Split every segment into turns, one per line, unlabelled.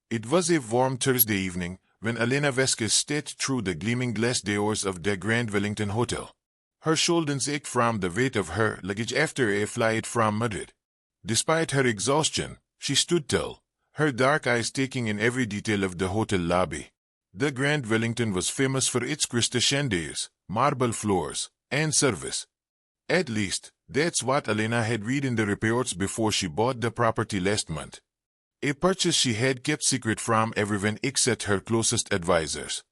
It was a warm Thursday evening when Elena Vasquez stepped through the gleaming glass doors of the Grand Wellington Hotel. Her shoulders ached from the weight of her luggage after a flight from Madrid. Despite her exhaustion, she stood tall, her dark eyes taking in every detail of the hotel lobby. The Grand Wellington was famous for its crystal chandeliers, marble floors, and service. At least, that's what Elena had read in the reports before she bought the property last month. A purchase she had kept secret from everyone except her closest advisors.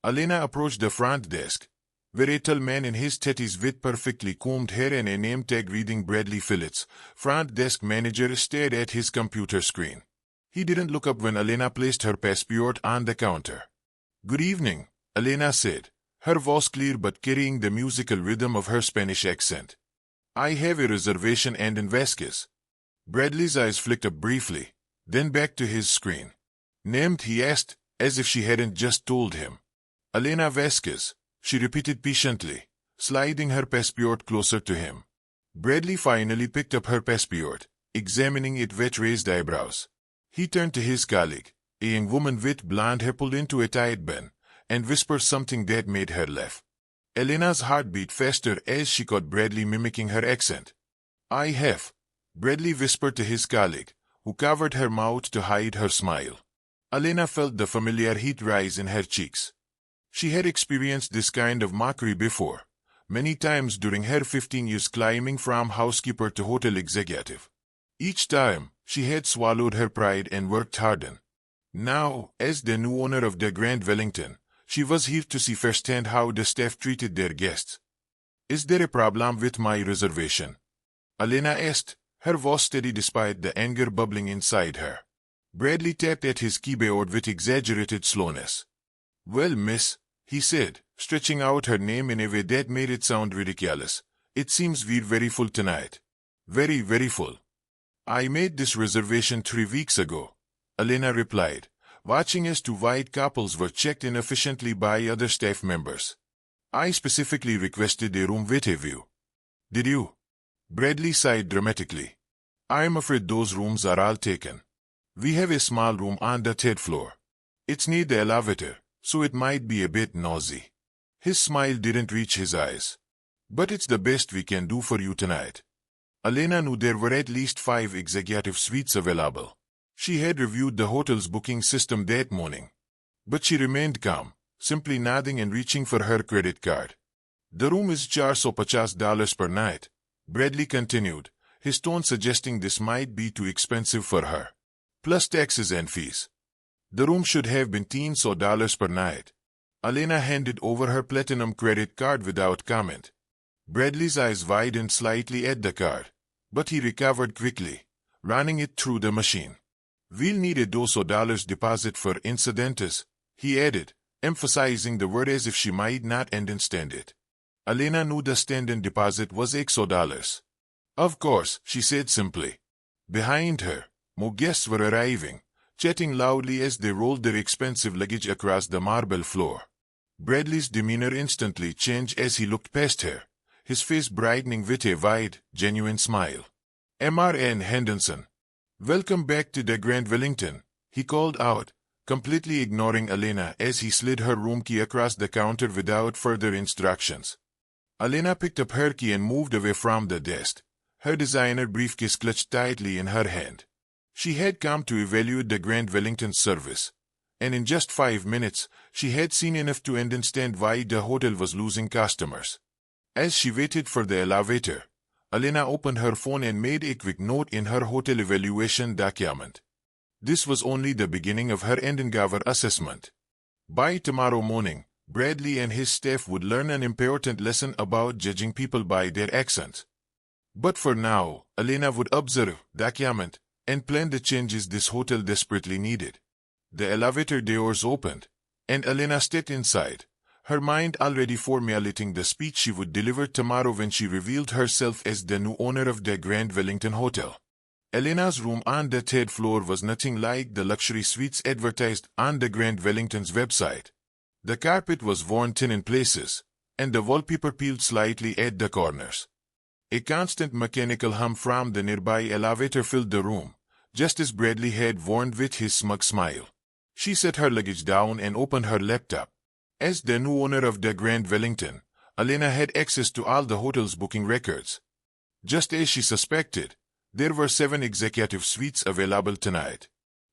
Elena approached the front desk, where a tall man in his 30s with perfectly combed hair and a name tag reading Bradley Phillips, front desk manager, stared at his computer screen. He didn't look up when Elena placed her passport on the counter. "Good evening," Elena said, her voice clear but carrying the musical rhythm of her Spanish accent. "I have a reservation and in Vasquez." Bradley's eyes flicked up briefly, then back to his screen. "Named?" he asked, as if she hadn't just told him. "Elena Vasquez," she repeated patiently, sliding her passport closer to him. Bradley finally picked up her passport, examining it with raised eyebrows. He turned to his colleague, a young woman with blonde hair pulled into a tight bun, and whispered something that made her laugh. Elena's heart beat faster as she caught Bradley mimicking her accent. "I have," Bradley whispered to his colleague, who covered her mouth to hide her smile. Elena felt the familiar heat rise in her cheeks. She had experienced this kind of mockery before, many times during her 15 years climbing from housekeeper to hotel executive. Each time, she had swallowed her pride and worked harder. Now, as the new owner of the Grand Wellington, she was here to see firsthand how the staff treated their guests. "Is there a problem with my reservation?" Elena asked, her voice steady despite the anger bubbling inside her. Bradley tapped at his keyboard with exaggerated slowness. "Well, miss," he said, stretching out her name in a way that made it sound ridiculous, "it seems we're very full tonight. Very, very full." "I made this reservation 3 weeks ago," Elena replied, watching as 2 white couples were checked in efficiently by other staff members. "I specifically requested a room with a view." "Did you?" Bradley sighed dramatically. "I'm afraid those rooms are all taken. We have a small room on the 3rd floor. It's near the elevator, so it might be a bit noisy." His smile didn't reach his eyes. "But it's the best we can do for you tonight." Elena knew there were at least 5 executive suites available. She had reviewed the hotel's booking system that morning. But she remained calm, simply nodding and reaching for her credit card. "The room is $450 per night," Bradley continued, his tone suggesting this might be too expensive for her. "Plus taxes and fees. The room should have been $10 per night." Elena handed over her platinum credit card without comment. Bradley's eyes widened slightly at the card, but he recovered quickly, running it through the machine. "We'll need a $200 deposit for incidentes," he added, emphasizing the word as if she might not understand it. Elena knew the standard deposit was $100. "Of course," she said simply. Behind her, more guests were arriving, chatting loudly as they rolled their expensive luggage across the marble floor. Bradley's demeanor instantly changed as he looked past her, his face brightening with a wide, genuine smile. "Mr. Henderson, welcome back to the Grand Wellington," he called out, completely ignoring Elena as he slid her room key across the counter without further instructions. Elena picked up her key and moved away from the desk, her designer briefcase clutched tightly in her hand. She had come to evaluate the Grand Wellington's service, and in just 5 minutes, she had seen enough to understand why the hotel was losing customers. As she waited for the elevator, Elena opened her phone and made a quick note in her hotel evaluation document. This was only the beginning of her Endengaver assessment. By tomorrow morning, Bradley and his staff would learn an important lesson about judging people by their accents. But for now, Elena would observe, document, and plan the changes this hotel desperately needed. The elevator doors opened, and Elena stepped inside, her mind already formulating the speech she would deliver tomorrow when she revealed herself as the new owner of the Grand Wellington Hotel. Elena's room on the 3rd floor was nothing like the luxury suites advertised on the Grand Wellington's website. The carpet was worn thin in places, and the wallpaper peeled slightly at the corners. A constant mechanical hum from the nearby elevator filled the room, just as Bradley had warned with his smug smile. She set her luggage down and opened her laptop. As the new owner of the Grand Wellington, Elena had access to all the hotel's booking records. Just as she suspected, there were 7 executive suites available tonight.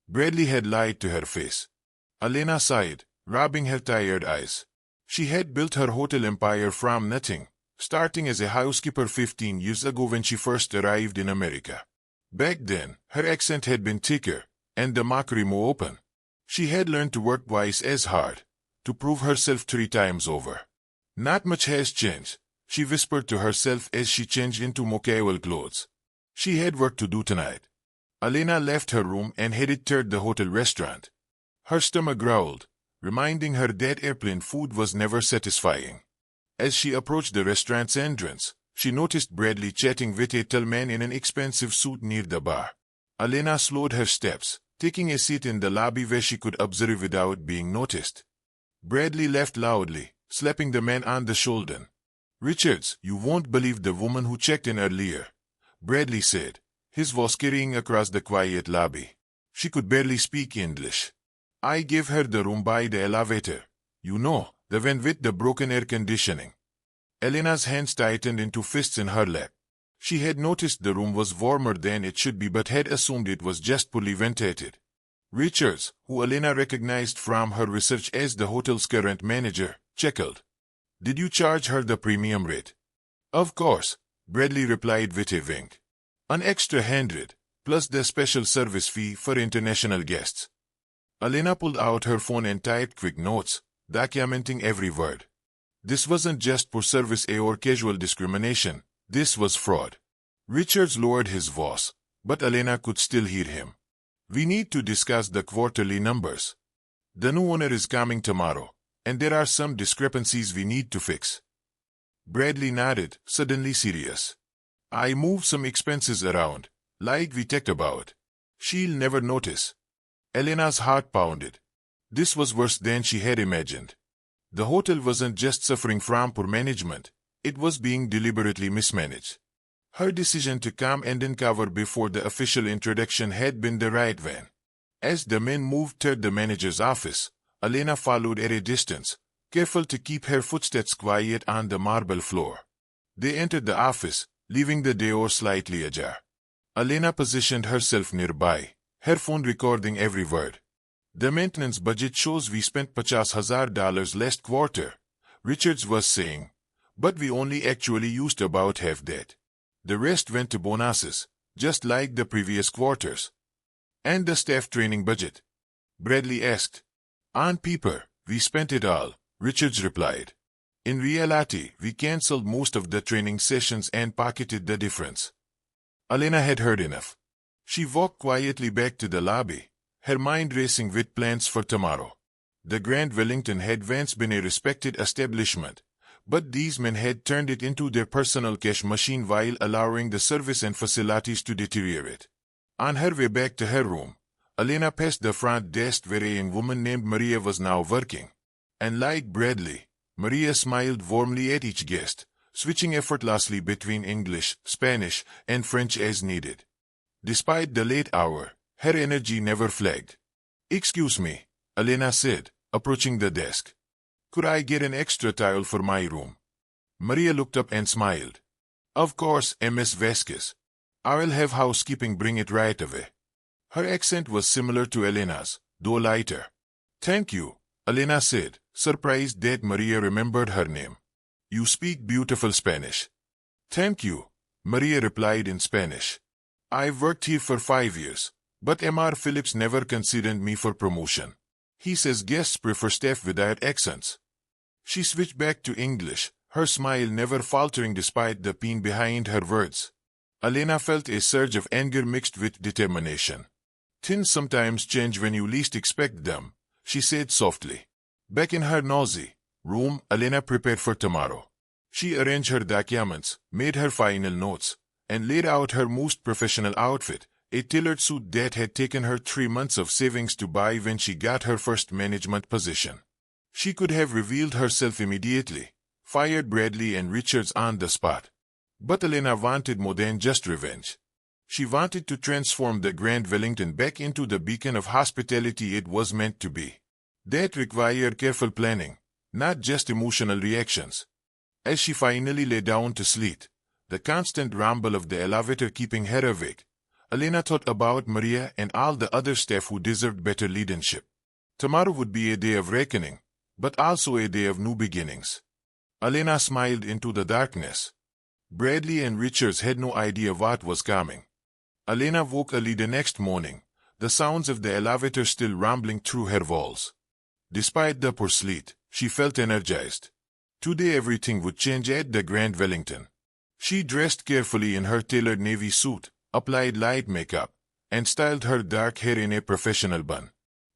Bradley had lied to her face. Elena sighed, rubbing her tired eyes. She had built her hotel empire from nothing, starting as a housekeeper 15 years ago when she first arrived in America. Back then, her accent had been thicker, and the mockery more open. She had learned to work twice as hard, to prove herself 3 times over. Not much has changed, she whispered to herself as she changed into more casual clothes. She had work to do tonight. Elena left her room and headed toward the hotel restaurant. Her stomach growled, reminding her that airplane food was never satisfying. As she approached the restaurant's entrance, she noticed Bradley chatting with a tall man in an expensive suit near the bar. Elena slowed her steps, taking a seat in the lobby where she could observe without being noticed. Bradley laughed loudly, slapping the man on the shoulder. "Richards, you won't believe the woman who checked in earlier," Bradley said, his voice carrying across the quiet lobby. "She could barely speak English. I gave her the room by the elevator. You know, the one with the broken air conditioning." Elena's hands tightened into fists in her lap. She had noticed the room was warmer than it should be but had assumed it was just poorly ventilated. Richards, who Elena recognized from her research as the hotel's current manager, chuckled. "Did you charge her the premium rate?" "Of course," Bradley replied with a wink. "An extra 100, plus the special service fee for international guests." Elena pulled out her phone and typed quick notes, documenting every word. This wasn't just poor service or casual discrimination, this was fraud. Richards lowered his voice, but Elena could still hear him. "We need to discuss the quarterly numbers. The new owner is coming tomorrow, and there are some discrepancies we need to fix." Bradley nodded, suddenly serious. "I moved some expenses around, like we talked about. She'll never notice." Elena's heart pounded. This was worse than she had imagined. The hotel wasn't just suffering from poor management, it was being deliberately mismanaged. Her decision to come and uncover before the official introduction had been the right one. As the men moved toward the manager's office, Elena followed at a distance, careful to keep her footsteps quiet on the marble floor. They entered the office, leaving the door slightly ajar. Elena positioned herself nearby, her phone recording every word. "The maintenance budget shows we spent $50,000 last quarter," Richards was saying, "but we only actually used about half that. The rest went to bonuses, just like the previous quarters." "And the staff training budget?" Bradley asked. "On paper, we spent it all," Richards replied. "In reality, we canceled most of the training sessions and pocketed the difference." Elena had heard enough. She walked quietly back to the lobby, her mind racing with plans for tomorrow. The Grand Wellington had once been a respected establishment, but these men had turned it into their personal cash machine while allowing the service and facilities to deteriorate. On her way back to her room, Elena passed the front desk where a young woman named Maria was now working. And like Bradley, Maria smiled warmly at each guest, switching effortlessly between English, Spanish, and French as needed. Despite the late hour, her energy never flagged. "Excuse me," Elena said, approaching the desk. "Could I get an extra towel for my room?" Maria looked up and smiled. "Of course, Ms. Vasquez. I'll have housekeeping bring it right away." Her accent was similar to Elena's, though lighter. "Thank you," Elena said, surprised that Maria remembered her name. "You speak beautiful Spanish." "Thank you," Maria replied in Spanish. "I've worked here for 5 years, but Mr. Phillips never considered me for promotion. He says guests prefer staff without accents." She switched back to English, her smile never faltering despite the pain behind her words. Elena felt a surge of anger mixed with determination. "Things sometimes change when you least expect them," she said softly. Back in her noisy room, Elena prepared for tomorrow. She arranged her documents, made her final notes, and laid out her most professional outfit, a tailored suit that had taken her 3 months of savings to buy when she got her first management position. She could have revealed herself immediately, fired Bradley and Richards on the spot. But Elena wanted more than just revenge. She wanted to transform the Grand Wellington back into the beacon of hospitality it was meant to be. That required careful planning, not just emotional reactions. As she finally lay down to sleep, the constant rumble of the elevator keeping her awake, Elena thought about Maria and all the other staff who deserved better leadership. Tomorrow would be a day of reckoning, but also a day of new beginnings. Elena smiled into the darkness. Bradley and Richards had no idea what was coming. Elena woke early the next morning, the sounds of the elevator still rumbling through her walls. Despite the poor sleep, she felt energized. Today everything would change at the Grand Wellington. She dressed carefully in her tailored navy suit, applied light makeup, and styled her dark hair in a professional bun.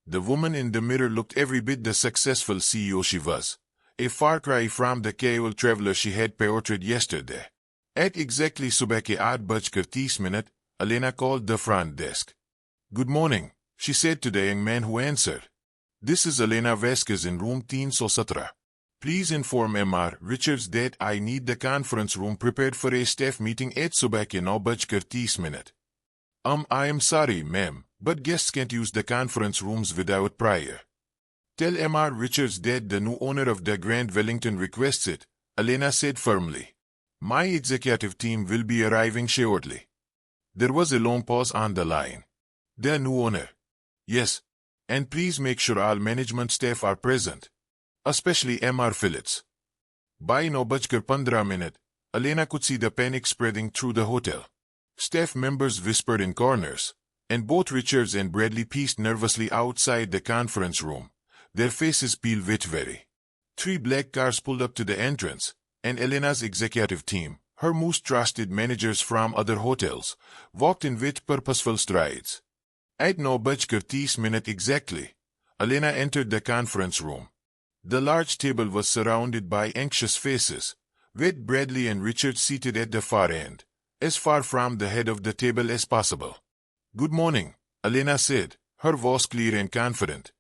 The woman in the mirror looked every bit the successful CEO she was, a far cry from the casual traveler she had portrayed yesterday. At exactly सुबह के 8:30, Elena called the front desk. "Good morning," she said to the young man who answered. "This is Elena Vasquez in room 317. Please inform Mr. Richards that I need the conference room prepared for a staff meeting at सुबह के 9:30. I am sorry, ma'am, but guests can't use the conference rooms without prior. Tell Mr. Richards that the new owner of the Grand Wellington requests it," Elena said firmly. "My executive team will be arriving shortly." There was a long pause on the line. "The new owner?" "Yes. And please make sure all management staff are present, especially Mr. Phillips." By 9:15, Elena could see the panic spreading through the hotel. Staff members whispered in corners, and both Richards and Bradley paced nervously outside the conference room, their faces peeled with worry. 3 black cars pulled up to the entrance, and Elena's executive team, her most trusted managers from other hotels, walked in with purposeful strides. At 9:30 exactly, Elena entered the conference room. The large table was surrounded by anxious faces, with Bradley and Richard seated at the far end, as far from the head of the table as possible. "Good morning," Elena said, her voice clear and confident.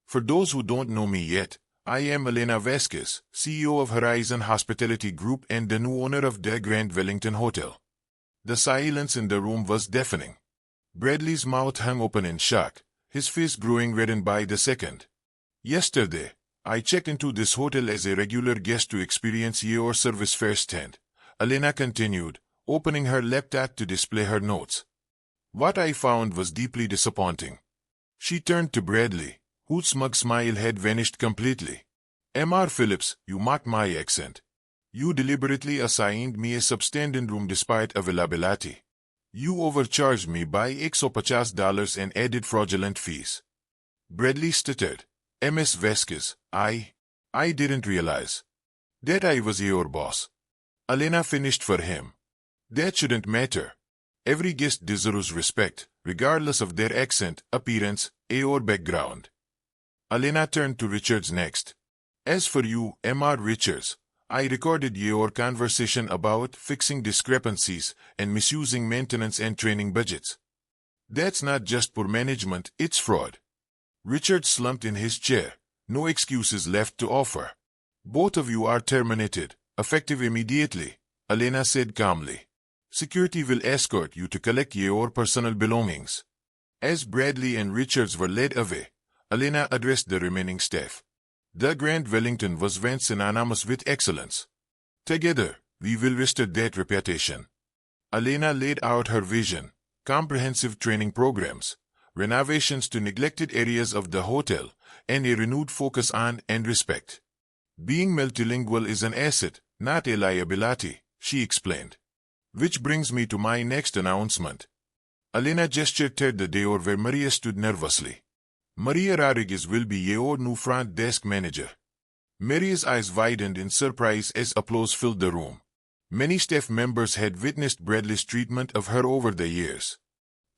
"For those who don't know me yet, I am Elena Vasquez, CEO of Horizon Hospitality Group and the new owner of the Grand Wellington Hotel." The silence in the room was deafening. Bradley's mouth hung open in shock, his face growing reddened by the second. "Yesterday, I checked into this hotel as a regular guest to experience your service firsthand," Elena continued, opening her laptop to display her notes. "What I found was deeply disappointing." She turned to Bradley, whose smug smile had vanished completely. "Mr. Phillips, you mocked my accent. You deliberately assigned me a substandard room despite availability. You overcharged me by $150 and added fraudulent fees." Bradley stuttered. "Ms. Vasquez, I didn't realize that I was your boss." Elena finished for him. "That shouldn't matter. Every guest deserves respect, regardless of their accent, appearance, or background." Elena turned to Richards next. "As for you, Mr. Richards, I recorded your conversation about fixing discrepancies and misusing maintenance and training budgets. That's not just poor management, it's fraud." Richard slumped in his chair, no excuses left to offer. "Both of you are terminated, effective immediately," Elena said calmly. "Security will escort you to collect your personal belongings." As Bradley and Richards were led away, Elena addressed the remaining staff. The Grand Wellington was once synonymous with excellence. Together, we will restore that reputation. Elena laid out her vision: comprehensive training programs, renovations to neglected areas of the hotel, and a renewed focus on and respect. "Being multilingual is an asset, not a liability," she explained. "Which brings me to my next announcement." Elena gestured toward the door where Maria stood nervously. "Maria Rodriguez will be your new front desk manager." Maria's eyes widened in surprise as applause filled the room. Many staff members had witnessed Bradley's treatment of her over the years.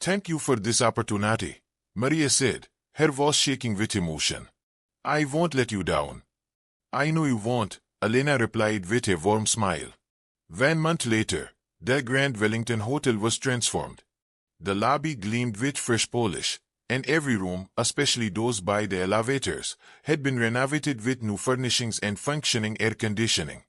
"Thank you for this opportunity," Maria said, her voice shaking with emotion. "I won't let you down." "I know you won't," Elena replied with a warm smile. 1 month later, the Grand Wellington Hotel was transformed. The lobby gleamed with fresh polish, and every room, especially those by the elevators, had been renovated with new furnishings and functioning air conditioning.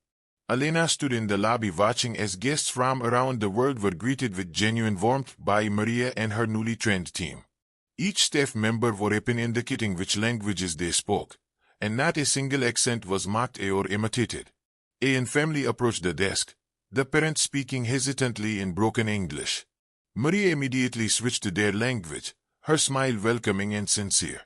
Elena stood in the lobby watching as guests from around the world were greeted with genuine warmth by Maria and her newly trained team. Each staff member were open indicating which languages they spoke, and not a single accent was mocked or imitated. A family approached the desk, the parents speaking hesitantly in broken English. Maria immediately switched to their language, her smile welcoming and sincere.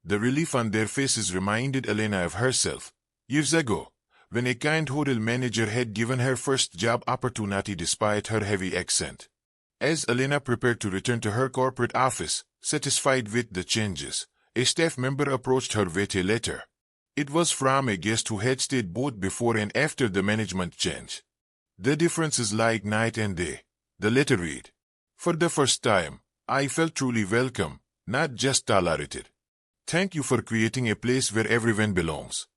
The relief on their faces reminded Elena of herself, years ago, when a kind hotel manager had given her first job opportunity despite her heavy accent. As Elena prepared to return to her corporate office, satisfied with the changes, a staff member approached her with a letter. It was from a guest who had stayed both before and after the management change. The difference is like night and day, the letter read. For the first time, I felt truly welcome, not just tolerated. Thank you for creating a place where everyone belongs.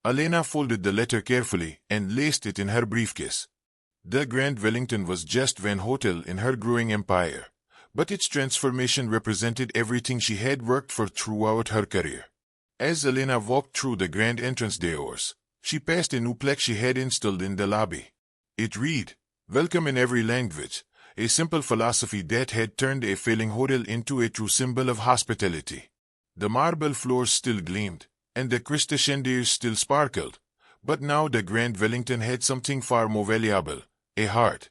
Elena folded the letter carefully and laced it in her briefcase. The Grand Wellington was just one hotel in her growing empire, but its transformation represented everything she had worked for throughout her career. As Elena walked through the grand entrance doors, she passed a new plaque she had installed in the lobby. It read, "Welcome in every language," a simple philosophy that had turned a failing hotel into a true symbol of hospitality. The marble floors still gleamed, and the crystal chandeliers still sparkled, but now the Grand Wellington had something far more valuable, a heart.